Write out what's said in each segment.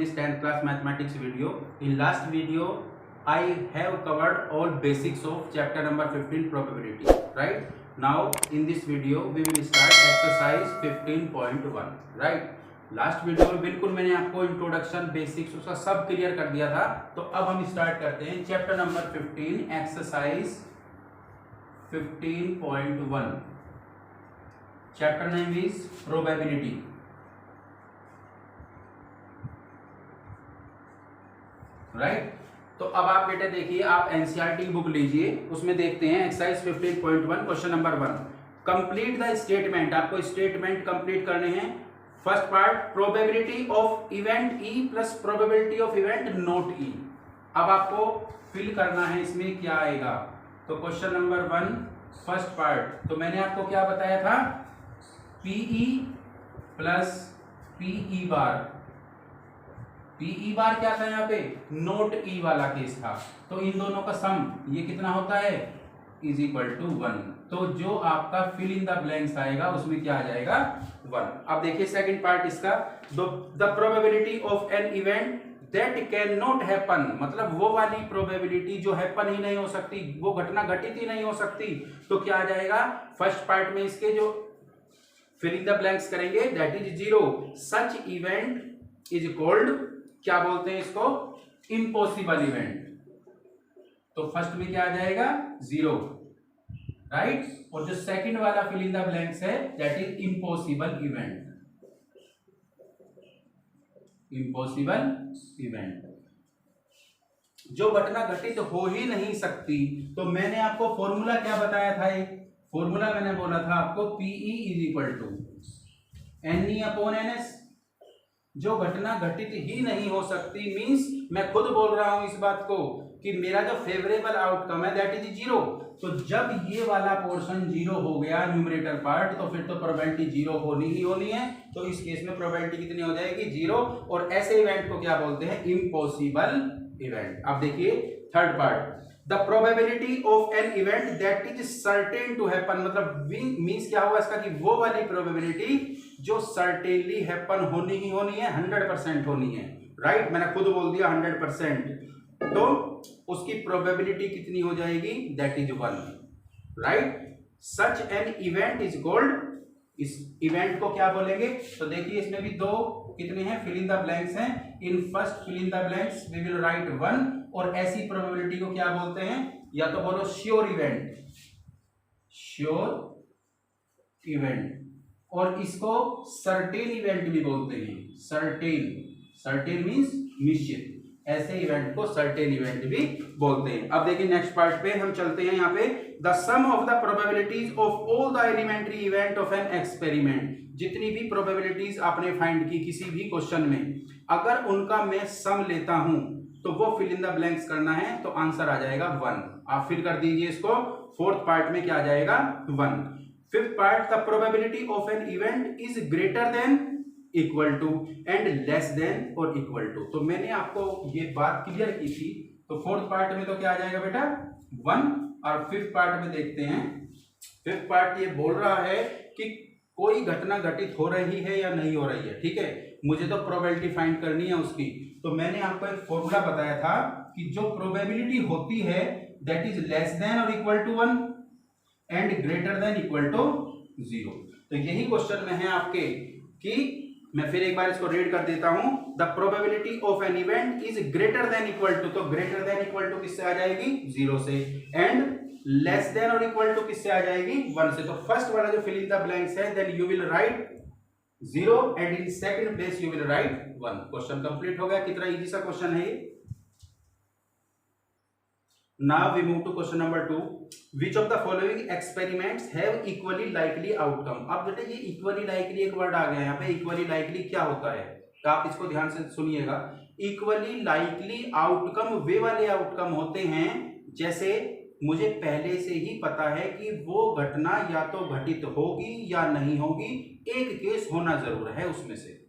this 10th class mathematics video. In last video, I have covered all basics of chapter number 15 probability. Right? Now in this video we will start exercise 15.1. Right? Last video में बिल्कुल मैंने आपको introduction basics उसका सब clear कर दिया था. तो अब हम स्टार्ट करते हैं chapter number 15 exercise 15.1. Chapter name is probability. Right. तो अब आप बेटे देखिए, आप एनसीईआरटी बुक लीजिए, उसमें देखते हैं exercise 15.1 question number 1. Complete the statement. आपको स्टेटमेंट कंप्लीट करने हैं. First part, probability of event E plus probability of event not E. अब आपको फिल करना है इसमें क्या आएगा. तो क्वेश्चन नंबर 1 फर्स्ट पार्ट, तो मैंने आपको क्या बताया था, पीई प्लस पीई बार. पीई बार क्या था यहाँ पे, नोट ई वाला केस था. तो इन दोनों का सम ये कितना होता है, इज इक्वल टू 1. तो जो आपका फिल इन द ब्लैंक्स आएगा उसमें क्या आ जाएगा, 1. अब देखिए सेकंड पार्ट इसका, the probability of an event that can not happen. मतलब वो वाली प्रोबेबिलिटी जो हैपन ही नहीं हो सकती, वो घटना घटित ही नहीं हो सकती. तो क्या आ जाएगा फर्स्ट पार्ट में इसके, जो फिल इन द ब्लैंक्स करेंगे, that is 0. Such event is called, क्या बोलते हैं इसको, इम्पॉसिबल इवेंट. तो फर्स्ट में क्या आ जाएगा, 0. राइट. और जो सेकंड वाला फिल इन द ब्लैंक्स है, that is impossible event. Impossible event जो घटना घटित हो ही नहीं सकती. तो मैंने आपको फॉर्मूला क्या बताया था, एक फॉर्मूला मैंने बोला था आपको, P E is equal to n upon n s. जो घटना घटित ही नहीं हो सकती मींस मैं खुद बोल रहा हूं इस बात को कि मेरा जो फेवरेबल आउटकम है दैट इज 0. तो जब ये वाला पोर्शन 0 हो गया न्यूमरेटर पार्ट, तो फिर तो प्रोबेबिलिटी 0 होनी ही होनी है. तो इस केस में प्रोबेबिलिटी कितनी हो जाएगी, 0. और ऐसे इवेंट को क्या बोलते हैं, इम्पॉसिबल इवेंट. अब देखिए third part, the probability of an event that is certain to happen. मतलब मींस क्या हुआ इसका, कि वो वाली प्रोबेबिलिटी जो सर्टेनली हैपन होनी ही होनी है, 100% होनी है. राइट. मैंने खुद बोल दिया 100%. तो उसकी प्रोबेबिलिटी कितनी हो जाएगी, that is 1. Right. Such an event is called, इस इवेंट को क्या बोलेंगे. तो देखिए इसमें भी दो कितने हैं, फिल इन द ब्लैंक्स हैं. In first fill in the blanks we will write 1. और ऐसी प्रोबेबिलिटी को क्या बोलते हैं, या तो बोलो श्योर इवेंट, श्योर इवेंट. और इसको सर्टेन इवेंट भी बोलते हैं. सर्टेन, सर्टेन मींस निश्चित. ऐसे इवेंट को सर्टेन इवेंट भी बोलते हैं. अब देखिए नेक्स्ट पार्ट पे हम चलते हैं. यहाँ पे the sum of the probabilities of all the elementary event of an experiment. जितनी भी प्रोबेबिलिटीज आपने फाइंड की किसी भी क्वेश्चन में, अगर उनका मैं सम लेता हूं तो वो फिल इन द ब्लैंक्स करना है. तो आंसर आ जाएगा 1. आप फिल कर दीजिए इसको. फोर्थ पार्ट में क्या आ जाएगा, 1. Fifth part, the probability of an event is greater than, equal to and less than और इक्वल टू. तो मैंने आपको ये बात क्लियर की थी. तो फोर्थ पार्ट में तो क्या आ जाएगा बेटा, 1. और फिफ्थ पार्ट में देखते हैं. फिफ्थ पार्ट ये बोल रहा है कि कोई घटना घटित हो रही है या नहीं हो रही है. ठीक है, मुझे तो प्रोबेबिलिटी फाइंड करनी है उसकी. तो मैंने आपको एक फॉर्मूला बताया था कि जो प्रोबेबिलिटी होती है दैट इज लेस देन और equal to 1 and greater than equal to 0. तो यही क्वेश्चन में है आपके, कि मैं फिर एक बार इसको रीड कर देता हूं. The probability of an event is greater than equal to. तो ग्रेटर देन इक्वल टू किससे आ जाएगी, 0 से. एंड लेस देन और इक्वल टू किससे आ जाएगी, 1 से. तो फर्स्ट वाला जो फिल इन द ब्लैंक्स है, then you will write 0 and in second place you will write 1. Question complete हो गया. कितना इजी सा क्वेश्चन है ये. Now we move to question number 2. Which of the following experiments have equally likely outcome? अब बेटे ये equally likely एक वर्ड आ गया यहाँ पे. equally likely क्या होता है, तो आप इसको ध्यान से सुनिएगा. equally likely outcome वे वाले आउटकम होते हैं जैसे मुझे पहले से ही पता है कि वो घटना या तो घटित होगी या नहीं होगी. एक केस होना जरूर है उसमें से.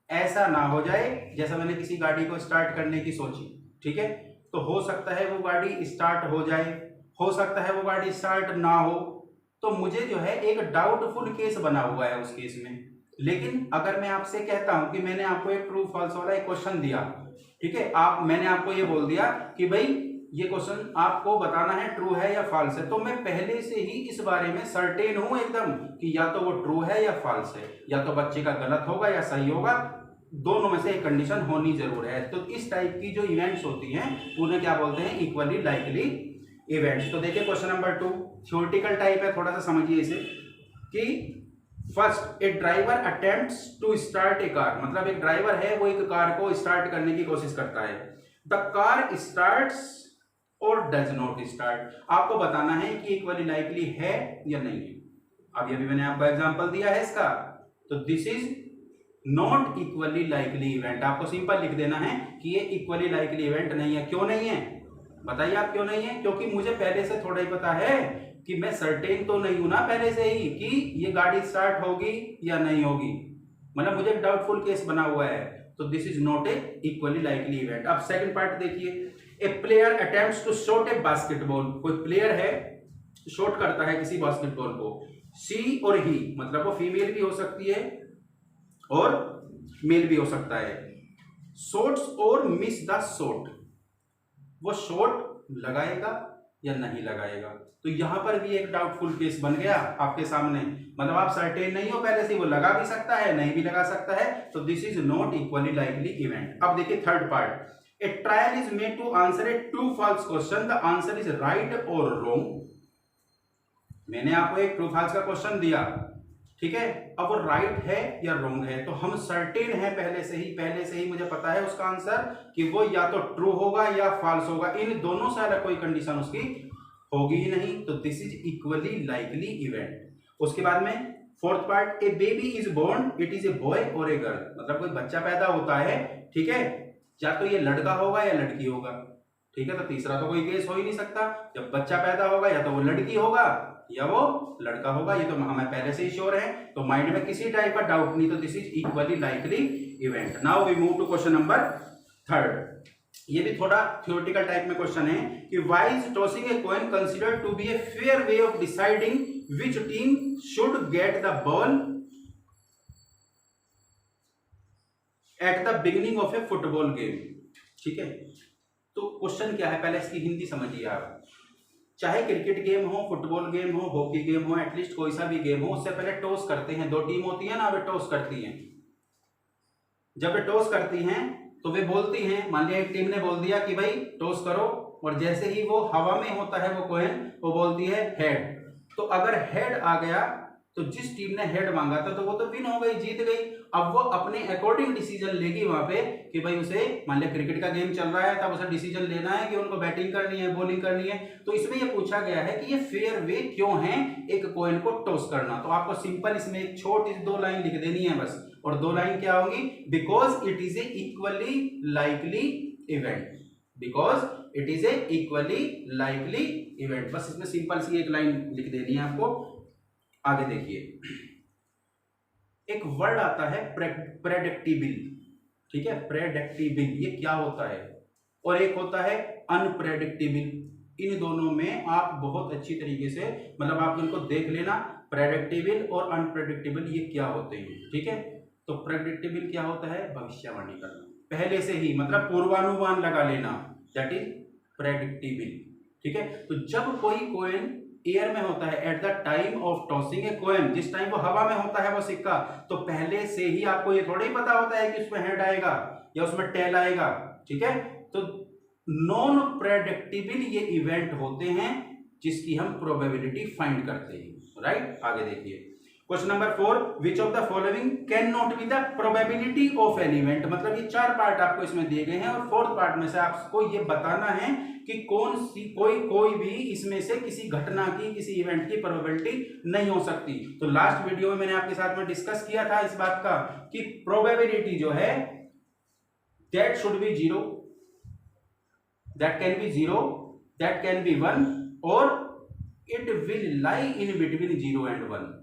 ऐसा ना हो जाए जैसा मैंने किसी गाड़ी को स्टार्ट करने की सोची. ठीक है, तो हो सकता है वो गाड़ी स्टार्ट हो जाए, हो सकता है वो गाड़ी स्टार्ट ना हो. तो मुझे जो है एक डाउटफुल केस बना हुआ है उस केस में. लेकिन अगर मैं आपसे कहता हूं कि मैंने आपको एक ट्रू फॉल्स वाला एक क्वेश्चन दिया, ठीक है, मैंने आपको ये बोल दिया कि भाई ये क्वेश्चन आपको बताना है ट्रू है या फॉल्स है, तो मैं पहले से ही इस बारे में सर्टेन हूं एकदम कि या तो वो ट्रू है या फॉल्स है, या तो बच्चे का गलत होगा या सही होगा, दोनों में से एक कंडीशन होनी जरूर है। तो इस टाइप की जो इवेंट्स होती हैं उन्हें क्या बोलते हैं, इक्वली लाइकली इवेंट्स। तो देखिए क्वेश्चन नंबर 2 थ्योरेटिकल टाइप है, थोड़ा सा समझिए इसे कि first a driver attempts to start a car, मतलब एक ड्राइवर है वो एक कार को स्टार्ट करने की कोशिश करता है। द कार स्टार्ट्स और डज नॉट स्टार्ट, आपको बताना है कि इक्वली लाइकली है या नहीं है। अब अभी मैंने आपको एग्जांपल दिया है इसका, तो this is not equally likely event, आपको सिंपल लिख देना है कि ये इक्वली लाइकली इवेंट नहीं है। क्यों नहीं है बताइए आप, क्यों नहीं है? क्योंकि मुझे पहले से थोड़ा ही पता है कि मैं सर्टेन तो नहीं हूं ना पहले से ही कि ये गाड़ी स्टार्ट होगी या नहीं होगी, मतलब मुझे डाउटफुल केस बना हुआ है, तो this is not a equally likely event. अब सेकंड पार्ट देखिए, a player attempts to shot a basketball, कोई प्लेयर है शॉट करता है किसी बास्केटबॉल को, शी और ही, मतलब वो फीमेल भी हो सकती है और मेल भी हो सकता है, शॉट्स और मिस द शॉट, वो शॉट लगाएगा या नहीं लगाएगा। तो यहां पर भी एक डाउटफुल केस बन गया आपके सामने, मतलब आप सर्टेन नहीं हो पहले से, वो लगा भी सकता है नहीं भी लगा सकता है, तो this is not equally likely event. अब देखिए third part, a trial is made to answer a true false question, the answer is right और रॉन्ग। मैंने आपको एक ट्रू फॉल्स का क्वेश्चन दिया, ठीक है, अब वो राइट है या रॉन्ग है, तो हम सर्टेन है पहले से ही मुझे पता है उसका आंसर कि वो या तो ट्रू होगा या फॉल्स होगा, इन दोनों से अलग कोई कंडीशन उसकी होगी ही नहीं, तो this is equally likely event. उसके बाद में fourth part, a baby is born, it is a boy और ए गर्ल, मतलब कोई बच्चा पैदा होता है, ठीक है, या तो ये लड़का होगा या लड़की होगा, ठीक है, तो तीसरा तो कोई केस हो ही नहीं सकता, जब बच्चा पैदा होगा या तो वो लड़की होगा या वो लड़का होगा, ये तो हमें पहले से ही श्योर है, तो माइंड में किसी टाइप का डाउट नहीं, तो this is equally likely event. Now we move to question number third, ये भी थोड़ा थ्योरेटिकल टाइप में क्वेश्चन है कि why is tossing a coin considered to be a fair way of deciding which team should get the ball at the beginning of a football game, ठीक है। तो question क्या है, पहले इसकी हिंदी समझिए आप, चाहे क्रिकेट गेम हो, फुटबॉल गेम हो, हॉकी गेम हो, एटलीस्ट कोई सा भी गेम हो, उससे पहले टॉस करते हैं, दो टीम होती है ना, वे टॉस करती हैं। जब वे टॉस करती हैं तो वे बोलती हैं, मान लिया एक टीम ने बोल दिया कि भाई टॉस करो, और जैसे ही वो हवा में होता है वो कॉइन, वो बोलती है हेड, तो अगर हेड आ गया तो जिस टीम ने हेड मांगा था तो वो तो विन हो गई, जीत गई। अब वो अपने अकॉर्डिंग डिसीजन लेगी वहां पे कि भाई उसे, मान लिया क्रिकेट का गेम चल रहा है, तब उसे डिसीजन लेना है कि उनको बैटिंग करनी है, बॉलिंग करनी है, तो इसमें ये पूछा गया है कि ये फेयर वे क्यों है एक कॉइन को टॉस करना। तो आपको सिंपल इसमें एक छोटी दो लाइन लिख देनी है बस, और दो लाइन क्या होंगी, because it is A equally likely event, because it is A equally likely event, बस इसमें सिंपल सी एक लाइन लिख देनी है आपको। आगे देखिए, एक वर्ड आता है प्रेडिक्टेबल, ठीक है, प्रेडिक्टेबल, ये क्या होता है, और एक होता है अनप्रेडिक्टेबल। इन दोनों में आप बहुत अच्छी तरीके से, मतलब आप इनको देख लेना, प्रेडिक्टेबल और अनप्रेडिक्टेबल ये क्या होते हैं, ठीक है। तो प्रेडिक्टेबल क्या होता है, भविष्यवाणी करना पहले से ही, मतलब पूर्वानुमान लगा लेना, दैट इज प्रेडिक्टेबल, ठीक है। तो जब कोई कॉइन एयर में होता है, at the time of tossing a coin, जिस टाइम वो हवा में होता है वो सिक्का, तो पहले से ही आपको ये थोड़ा ही पता होता है कि उसमें हेड आएगा या उसमें टेल आएगा, ठीक है। तो नॉन प्रेडिक्टेबल ये इवेंट होते हैं जिसकी हम प्रोबेबिलिटी फाइंड करते हैं, राइट। आगे देखिए question number 4, which of the following can not be the probability of an event, मतलब ये चार पार्ट आपको इसमें दिए गए हैं, और फोर्थ पार्ट में से आपको ये बताना है कि कौन सी कोई भी इसमें से किसी घटना की, किसी इवेंट की प्रोबेबिलिटी नहीं हो सकती। तो लास्ट वीडियो में मैंने आपके साथ में डिस्कस किया था इस बात का कि प्रोबेबिलिटी जो है that should be 0, that can be 0, that can be 1, और it will lie in between 0 and 1।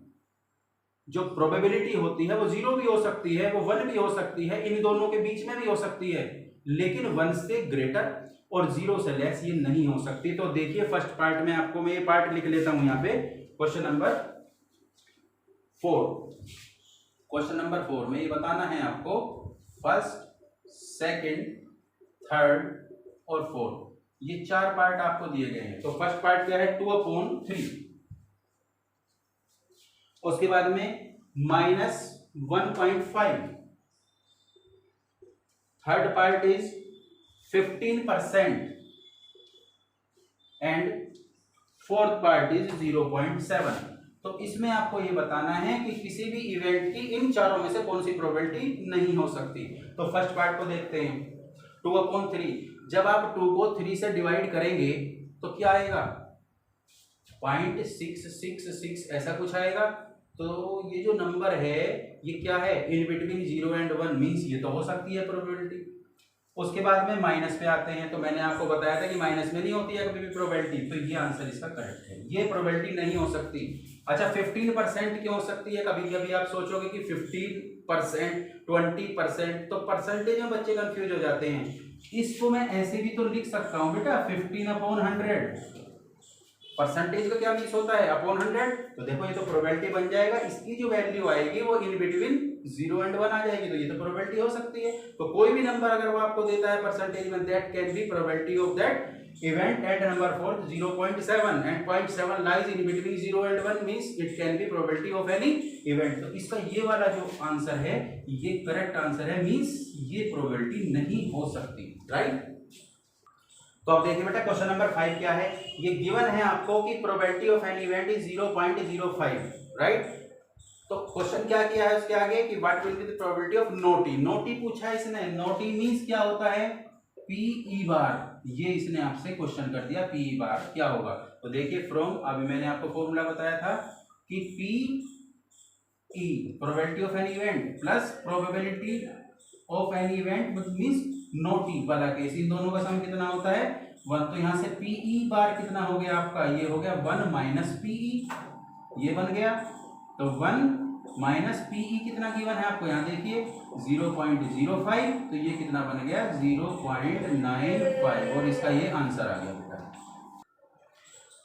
जो प्रोबेबिलिटी होती है वो 0 भी हो सकती है, वो 1 भी हो सकती है, इन दोनों के बीच में भी हो सकती है, लेकिन 1 से ग्रेटर और 0 से लेस ये नहीं हो सकती। तो देखिए फर्स्ट पार्ट में आपको मैं ये पार्ट लिख लेता हूं यहाँ पे, क्वेश्चन नंबर 4, क्वेश्चन नंबर 4 में ये बताना है आपको फर्स्ट, सेकंड, थर्ड और फोर्थ, ये 4 पार्ट आपको दिए गए हैं। तो फर्स्ट पार्ट क्या है 2/3, उसके बाद में -1.5, third part is 15% and fourth part is 0.7। तो इसमें आपको ये बताना है कि किसी भी इवेंट की इन चारों में से कौन सी प्रोबेबिलिटी नहीं हो सकती। तो फर्स्ट पार्ट को देखते हैं 2/3। जब आप 2 को 3 से डिवाइड करेंगे तो क्या आएगा 0.666 ऐसा कुछ आएगा। तो ये जो नंबर है ये क्या है इन बिटवीन 0 एंड 1 मींस ये तो हो सकती है प्रोबेबिलिटी। उसके बाद में माइनस पे आते हैं, तो मैंने आपको बताया था कि माइनस में नहीं होती है कभी भी प्रोबेबिलिटी, तो ये आंसर इसका करेक्ट है, ये प्रोबेबिलिटी नहीं हो सकती। अच्छा 15% क्यों हो सकती है? कभी कभी आप सोचोगे कि 15%, 20%, तो परसेंटेज में बच्चे कंफ्यूज हो जाते हैं। इसको मैं ऐसे भी तो लिख सकता हूँ बेटा 15/100। परसेंटेज का क्या मीन्स होता है अपॉन 100। तो देखो ये तो प्रोबेबिलिटी बन जाएगा, इसकी जो वैल्यू आएगी वो इन बिटवीन 0 एंड 1 आ जाएगी, तो ये तो प्रोबेबिलिटी हो सकती है। तो कोई भी नंबर अगर वो आपको देता है परसेंटेज में, that can be probability of that event at number 4 0.7 and 0.7 lies in between 0 and 1 means it can be probability of any event। तो इसका ये वाला जो आंसर है ये करेक्ट आंसर है, मींस ये प्रोबेबिलिटी नहीं हो सकती, राइट। तो अब देखिए बेटा क्वेश्चन नंबर 5 क्या है। ये गिवन है आपको कि probability of an event is 0.05, right. तो क्वेश्चन क्या किया है उसके आगे कि what will be the probability of naughty. Naughty पूछा है इसने, नोटी मींस क्या होता है पीई बार, ये इसने आपसे क्वेश्चन कर दिया पीई बार क्या होगा। तो देखिए फ्रॉम, अभी मैंने आपको फॉर्मूला बताया था कि P E probability of an event plus probability of an event means naughty वाला केस, इन दोनों का सम कितना होता है 1। तो यहां से पीई बार कितना हो गया आपका, ये हो गया 1 माइनस पीई, ये बन गया। तो 1 माइनस पीई कितना गिवन है आपको, यहाँ देखिए 0.05, तो ये कितना बन गया 0.95 और इसका ये आंसर आ गया बेटा।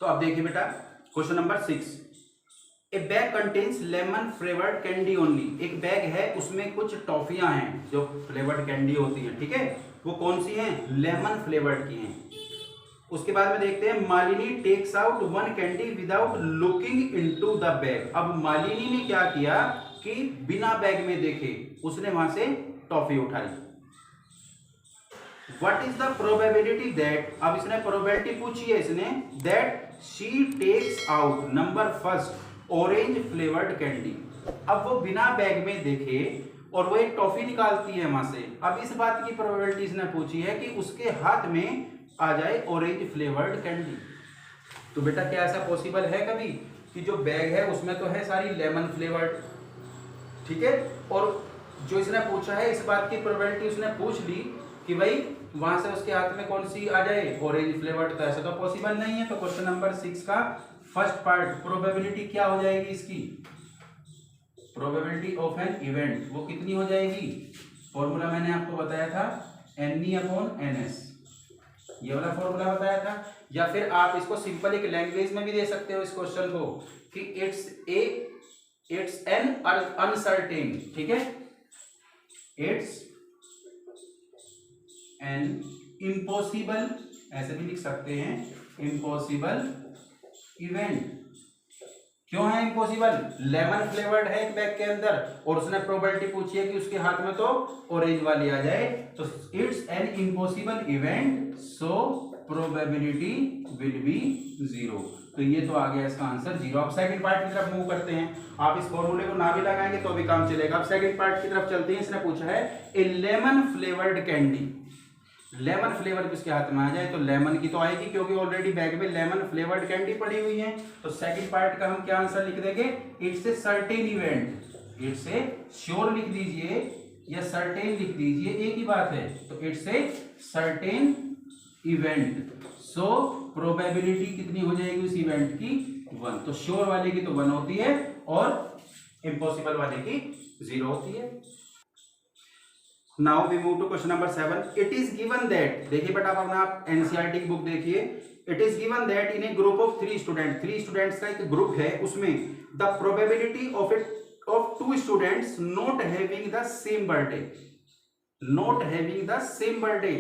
तो अब देखिए बेटा क्वेश्चन नंबर 6, ए bag contains lemon flavoured candy only. एक बैग है उसमें कुछ टॉफियां हैं जो फ्लेवर्ड कैंडी होती हैं, ठीक है, वो कौन सी हैं लेमन फ्लेवर्ड की हैं। उसके बाद में देखते हैं Malini takes out 1 candy without looking into the bag. अब मालिनी ने क्या किया कि बिना बैग में देखे उसने वहां से टॉफी उठाई। What is the probability that, अब इसने प्रोबेबिलिटी पूछी है इसने, that she takes out number first orange flavoured candy. अब वो बिना बैग में देखे और वो एक टॉफी निकालती है वहां से। अब इस बात की प्रोबेबिलिटी इसने पूछी है कि उसके हाथ में आ जाए ऑरेंज फ्लेवर्ड कैंडी। तो बेटा क्या ऐसा पॉसिबल है कभी कि जो बैग है उसमें तो है सारी लेमन फ्लेवर्ड, ठीक है, और जो इसने पूछा है इस बात की प्रोबेबिलिटी उसने पूछ ली कि भाई वहां से उसके हाथ में कौन सी आ जाए ऑरेंज फ्लेवर्ड, तो ऐसा तो पॉसिबल नहीं है। तो क्वेश्चन नंबर 6 का फर्स्ट पार्ट प्रोबेबिलिटी क्या हो जाएगी इसकी, प्रोबेबिलिटी ऑफ एन इवेंट वो कितनी हो जाएगी, फॉर्मूला मैंने आपको बताया था NE/NS, ये वाला फॉर्मूला बताया था। या फिर आप इसको सिंपल एक लैंग्वेज में भी दे सकते हो इस क्वेश्चन को कि इट्स एन अनसर्टेन, ठीक है, इट्स एन इम्पॉसिबल, ऐसे भी लिख सकते हैं इम्पॉसिबल इवेंट। क्यों है इम्पॉसिबल, लेमन फ्लेवर्ड है एक बैग के अंदर और उसने प्रोबेबिलिटी पूछी है कि उसके हाथ में तो ऑरेंज वाली आ जाए, तो it's an impossible event so probability will be 0। तो ये तो आ गया इसका आंसर 0। अब सेकंड पार्ट की तरफ मूव करते हैं। आप इस फॉर्मूले को ना भी लगाएंगे तो भी काम चलेगा। अब सेकंड पार्ट की तरफ चलते हैं। इसने पूछा है a lemon flavoured candy, lemon flavour किसके हाथ में आ जाए, तो लेमन की तो आएगी क्योंकि ऑलरेडी बैग में लेमन फ्लेवर्ड कैंडी पड़ी हुई है। तो सेकंड पार्ट का हम क्या आंसर लिख देंगे, it's a certain event, it's a sure लिख दीजिए या सर्टेन लिख दीजिए, एक ही बात है। तो it's a certain event so probability कितनी हो जाएगी उस इवेंट की 1। तो श्योर वाले की तो 1 होती है और इम्पॉसिबल वाले की 0 होती है। Now we move to question number 7। It is given that, देखिए बेटा अपना आप एनसीईआरटी की बुक देखिए। It is given that in a group of 3 student, 3 students का एक ग्रुप है, उसमें the probability of of two students not having the same birthday, not having the same birthday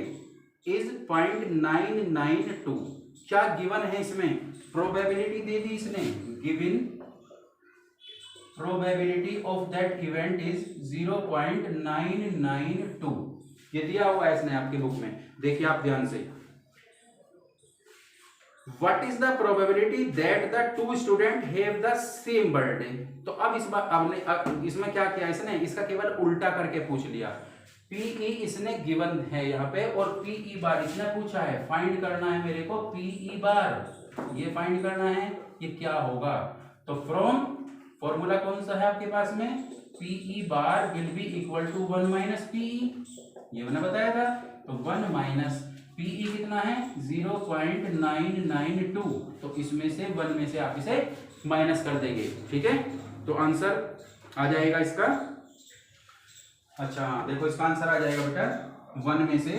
is 0.992। क्या गिवन है इसमें? प्रोबेबिलिटी दे दी इसने, given probability of that event is 0.992। ये दिया हुआ है इसने आपके बुक में, देखिए आप ध्यान से। What is the probability that the two students have the same birthday? तो अब इस बार अब इसमें क्या किया इसने, इसका केवल उल्टा करके पूछ लिया। पीई इसने गिवन है यहाँ पे और पीई बार इसने पूछा है, फाइंड करना है मेरे को पीई बार, ये फाइंड करना है ये क्या होगा। तो फ्रॉम फॉर्मूला कौन सा है आपके पास में, P E bar will be equal to 1 minus P E, ये मैंने बताया था। तो 1 माइनस पीई कितना है 0.992, तो इसमें से 1 में से आप इसे माइनस कर देंगे, ठीक है। तो आंसर आ जाएगा इसका, अच्छा देखो इसका आंसर आ जाएगा बेटा 1 में से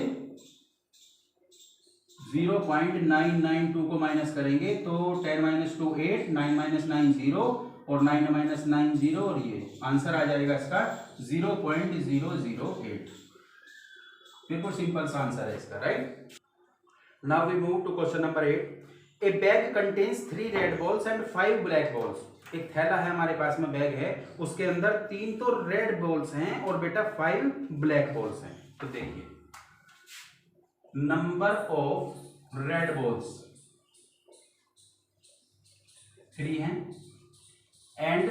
0.992 को माइनस करेंगे तो 10 माइनस 2 8, 9 माइनस 9 0 और 9 माइनस 9 0 और ये आंसर आ जाएगा इसका 0.008। बिल्कुल सिंपल सा आंसर है इसका, right. Now we move to question number 8। A bag contains 3 red balls and 5 black balls. एक थैला है हमारे पास में, बैग है, उसके अंदर 3 तो रेड बॉल्स हैं और बेटा 5 ब्लैक बॉल्स हैं। तो देखिए नंबर ऑफ रेड बॉल्स 3 हैं and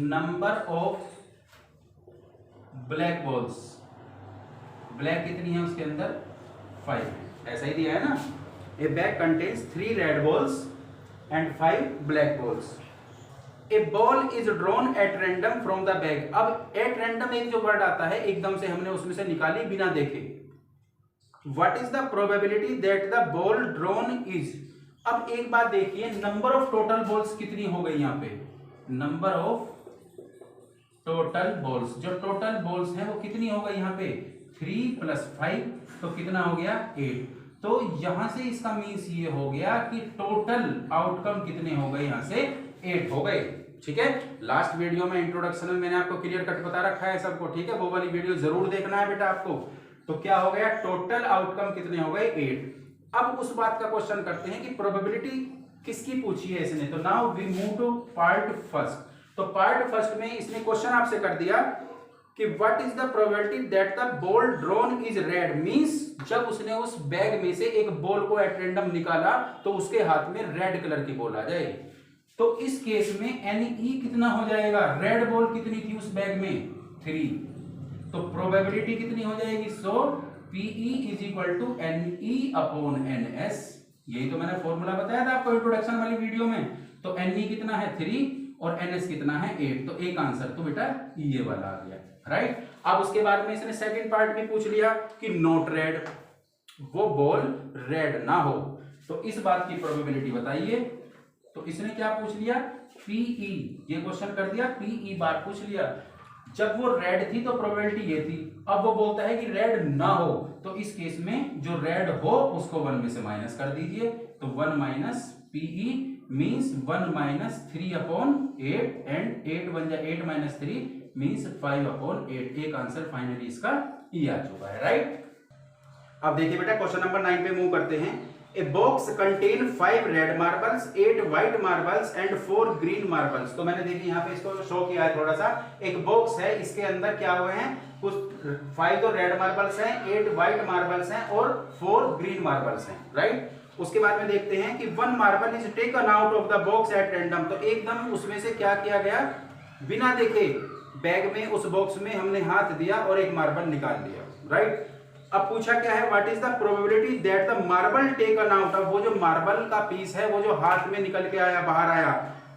number of black balls, black कितनी है उसके अंदर 5, ऐसा ही दिया है ना। ए bag contains 3 red balls and 5 black balls. A ball is drawn at random from the bag. अब एट रैंडम एक जो वर्ड आता है एकदम से हमने उसमें से निकाली बिना देखे। What is the probability that the ball drawn is. अब एक बात देखिए, नंबर ऑफ टोटल बॉल्स कितनी हो गई यहाँ पे, नंबर ऑफ टोटल बॉल्स, जो टोटल बॉल्स हैं वो कितनी हो गई यहाँ पे 3 + 5, तो कितना हो गया 8। तो यहां से इसका मीन्स ये हो गया कि टोटल आउटकम कितने हो गए, यहां से 8 हो गए, ठीक है। लास्ट वीडियो में इंट्रोडक्शन में मैंने आपको क्लियर कट बता रखा है सबको, ठीक है, वो वाली वीडियो जरूर देखना है बेटा आपको। तो क्या हो गया, टोटल आउटकम कितने हो गए 8। अब उस बात का क्वेश्चन करते हैं कि प्रोबेबिलिटी किसकी पूछी है इसने। तो now we move to part first. तो पार्ट फर्स्ट में इसने क्वेश्चन आपसे कर दिया कि what is the probability that the ball drawn is red, means जब उसने उस बैग में से एक बॉल को एट रैंडम निकाला तो उसके हाथ में रेड कलर की बॉल आ जाए। तो इस केस में NE कितना हो जाएगा, रेड बॉल कितनी थी उस बैग में 3, तो प्रोबेबिलिटी कितनी हो जाएगी, सो PE = NE/NS। यही तो मैंने फॉर्मूला बताया था आपको इंट्रोडक्शन वाली वीडियो में। तो NE कितना है 3 और NS कितना है 8, तो एक आंसर तो बेटा ये वाला आ गया, राइट। अब उसके बाद में इसने सेकंड पार्ट में पूछ लिया कि नॉट रेड, वो बॉल रेड ना हो, तो इस बात की प्रोबेबिलिटी बताइए। तो इसने क्या पूछ लिया, PE, ये क्वेश्चन कर दिया, PE बार पूछ लिया। जब वो रेड थी तो प्रोबेबिलिटी ये थी, अब वो बोलता है कि रेड ना हो, तो इस केस में जो रेड हो उसको 1 में से माइनस कर दीजिए। तो 1 minus PE means 1 minus 3/8 and 8 बन जाए 8 माइनस 3 मीन्स 5/8। एक आंसर फाइनली इसका ये आ चुका है, राइट। अब देखिए बेटा क्वेश्चन नंबर 9 पे मूव करते हैं। A box contain 5 red marbles, 8 white marbles and 4 green marbles. तो मैंने देखिए यहाँ पे इसको शो किया है थोड़ा सा। एक बॉक्स है, इसके अंदर क्या हुए हैं, कुछ 5 तो रेड मार्बल्स हैं, 8 व्हाइट मार्बल्स हैं और 4 ग्रीन मार्बल्स हैं, राइट। उसके बाद में देखते हैं कि 1 marble is taken out of the box at random. तो एकदम उसमें से क्या किया गया, बिना देखे बैग में उस बॉक्स में हमने हाथ दिया और एक मार्बल निकाल लिया, राइट। अब पूछा क्या है, what is the probability that the marble taken out of, वो जो मार्बल का पीस है वो जो हाथ में निकल के आया, बाहर आया,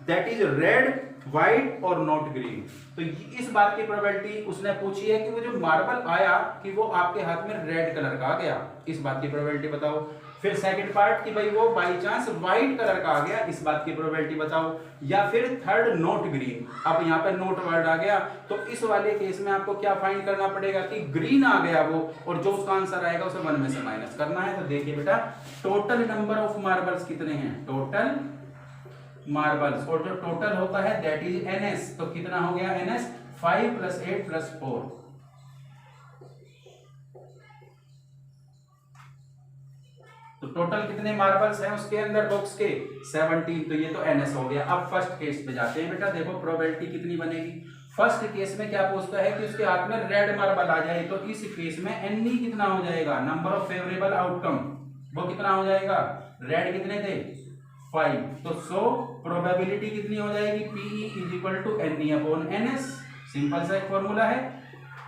दैट इज रेड, व्हाइट और नॉट ग्रीन। तो इस बात की प्रोबेबिलिटी उसने पूछी है कि वो जो मार्बल आया कि वो आपके हाथ में रेड कलर का आ गया, इस बात की प्रोबेबिलिटी बताओ। फिर सेकंड पार्ट कि भाई वो बाई चांस व्हाइट कलर का आ गया, इस बात की प्रोबेबिलिटी बताओ। या फिर थर्ड नॉट ग्रीन, अब यहाँ पे नॉट वर्ड आ गया, तो इस वाले केस में आपको क्या फाइंड करना पड़ेगा कि ग्रीन आ गया वो, और जो उसका आंसर आएगा उसे 1 में से माइनस करना है। तो देखिए बेटा टोटल नंबर ऑफ मार्बल्स कितने हैं, टोटल मार्बल्स, और जो टोटल होता है दैट इज NS। तो कितना हो गया NS 5 + 8 + 4, तो टोटल कितने मार्बल्स हैं उसके अंदर बॉक्स के 17। तो ये तो NS हो गया। अब फर्स्ट केस पे जाते हैं बेटा। देखो प्रोबेबिलिटी कितनी बनेगी। फर्स्ट केस में क्या पूछता है कि उसके हाथ में रेड मार्बल आ जाए, तो इस केस में NE कितना हो जाएगा, नंबर ऑफ फेवरेबल आउटकम, वो कितना हो जाएगा, रेड कितने थे 5, तो सो प्रोबेबिलिटी कितनी हो जाएगी, PE = NE/NS। सिंपल सा एक फॉर्मूला है।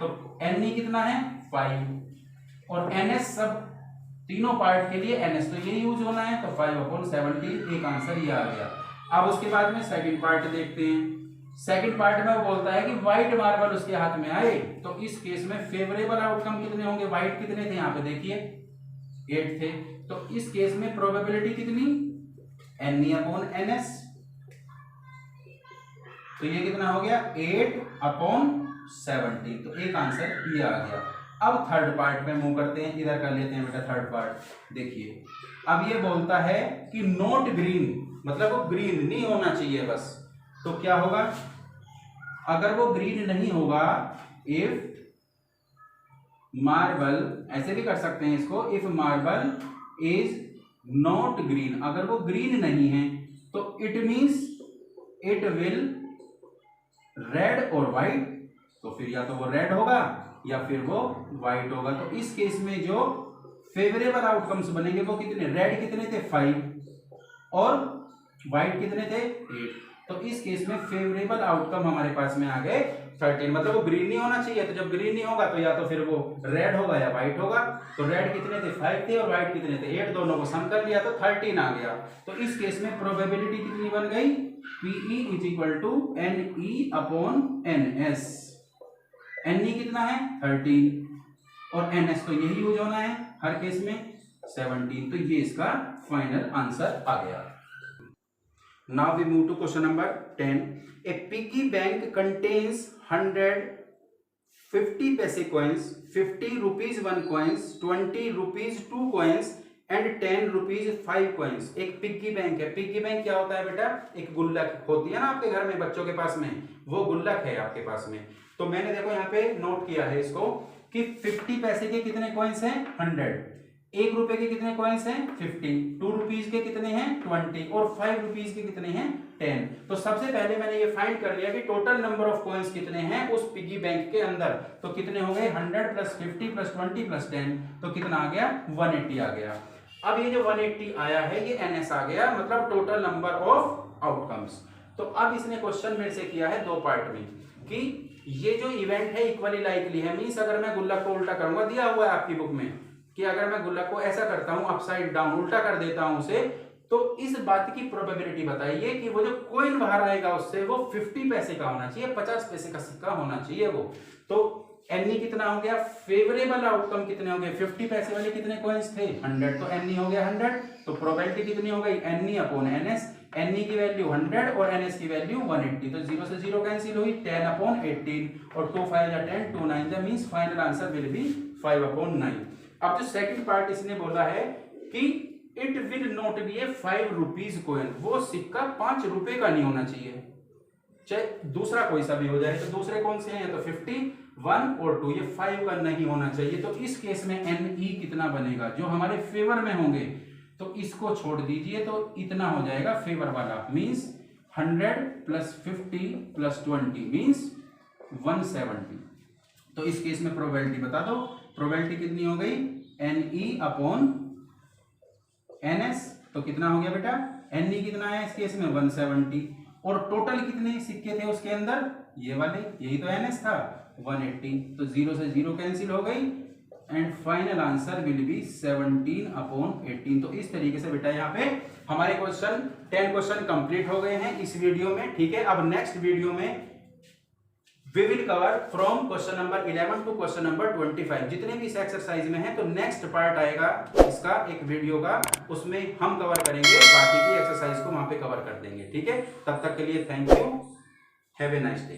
तो NE कितना है 5 और NS सब तीनों पार्ट के लिए NS, तो ये यूज होना है, तो 5/17। एक आंसर ये आ गया। अब उसके बाद में सेकंड पार्ट देखते हैं। सेकंड पार्ट में वो बोलता है कि व्हाइट मार्बल उसके हाथ में आए, तो इस केस में फेवरेबल आउटकम कितने होंगे, व्हाइट कितने थे यहाँ पे देखिए 8 थे, तो इस केस में प्रोबेबिलिटी कितनी NE/NS, तो ये कितना हो गया 8/17। तो एक आंसर ये आ गया। अब थर्ड पार्ट में मूव करते हैं, इधर कर लेते हैं बेटा थर्ड पार्ट। देखिए अब ये बोलता है कि नॉट ग्रीन, मतलब वो ग्रीन नहीं होना चाहिए बस, तो क्या होगा, अगर वो ग्रीन नहीं होगा, इफ मार्बल, ऐसे भी कर सकते हैं इसको, if marble is not green, अगर वो ग्रीन नहीं है तो it means it will read और व्हाइट, तो फिर या तो वो रेड होगा या फिर वो व्हाइट होगा। तो इस केस में जो फेवरेबल आउटकम्स बनेंगे वो कितने, रेड कितने थे 5 और व्हाइट कितने थे 8, तो इस केस में फेवरेबल आउटकम हमारे पास में आ गए 13। मतलब वो ग्रीन नहीं होना चाहिए, तो जब ग्रीन नहीं होगा तो या तो फिर वो रेड होगा या व्हाइट होगा। तो रेड कितने थे 5 थे और व्हाइट कितने थे 8, दोनों को सम कर लिया तो 13 आ गया। तो इस केस में प्रोबेबिलिटी कितनी बन गई, PE = NE/NS। NE कितना है 13 और NS तो यही यूज होना है हर केस में 17, तो ये इसका फाइनल आंसर आ गया। Now we move to question number 10. A piggy bank contains 100 50 paise coins, 50 rupees 1 coins, 20 rupees 2 coins and 10 rupees 5 coins। एक पिग्गी बैंक है। पिग्गी बैंक क्या होता है बेटा, एक गुल्लक होती है ना आपके घर में बच्चों के पास में, वो गुल्लक है आपके पास में। तो मैंने देखो यहाँ पे नोट किया है इसको कि 50 पैसे के कितने कॉइन्स हैं 100, 1 रुपए के कितने कॉइन्स हैं 50, 2 रुपीज के कितने हैं 20 और 5 रुपीज के कितने हैं 10। तो सबसे पहले मैंने ये फाइंड कर लिया कि टोटल नंबर ऑफ कॉइन्स कितने हैं उस पिगी बैंक के अंदर, तो कितने हो गए 100 + 50 + 20 + 10, तो कितना आ गया 180 आ गया। अब ये जो 180 आया है ये NS आ गया, मतलब टोटल नंबर ऑफ आउटकम्स। तो अब इसने क्वेश्चन मेरे से किया है दो पार्ट में कि ये जो इवेंट है इक्वली लाइकली है, मींस अगर मैं गुल्लक को उल्टा करूंगा, दिया हुआ है आपकी बुक में कि अगर मैं गुल्लक को ऐसा करता हूं अपसाइड डाउन, उल्टा कर देता हूं उसे, तो इस बात की प्रोबेबिलिटी बताइए कि वो जो कॉइन बाहर आएगा उससे वो 50 पैसे का होना चाहिए, 50 पैसे का सिक्का होना चाहिए वो। तो NE कितना हो गया, फेवरेबल आउटकम कितने हो गए, 50 पैसे वाले कितने कॉइन्स थे 100, तो NE हो गया 100, तो प्रोबेबिलिटी कितनी हो गई NE/NS, NE की वैल्यू 100 और NS की वैल्यू 180, तो 0 से 0 कैंसिल हुई, 10/18 और 2 5 10 2 9, that means final answer will be 5/9। अब जो सेकंड पार्ट इसने बोला है कि it will not be A 5 rupees coin, वो सिक्का 5 रुपए का नहीं होना चाहिए, चाहे दूसरा कोई सा भी हो जाए। तो दूसरे कौन से हैं, तो 50 1 और 2, ये 5 का नहीं होना चाहिए। तो इस केस में NE कितना बनेगा, जो हमारे फेवर में होंगे, तो इसको छोड़ दीजिए, तो इतना हो जाएगा फेवर वाला, मींस 100 + 50 + 20 मींस 170। तो इस केस में प्रोबेबिलिटी बता दो, प्रोबेबिलिटी कितनी हो गई NE/NS, तो कितना हो गया बेटा, NE कितना है इस केस में 170, और टोटल कितने सिक्के थे उसके अंदर, ये वाले, यही तो NS था 180, तो 0 से 0 कैंसिल हो गई and final answer will be 17/18। तो इस तरीके से बेटा यहाँ पे हमारे 10 क्वेश्चन कंप्लीट हो गए हैं इस वीडियो में, ठीक है। अब नेक्स्ट वीडियो में we will cover from question number 11 to question number 25, जितने भी इस एक्सरसाइज में है, तो नेक्स्ट पार्ट आएगा इसका एक वीडियो का, उसमें हम कवर करेंगे, बाकी की एक्सरसाइज को वहां पे कवर कर देंगे, ठीक है। तब तक के लिए thank you, have a nice day.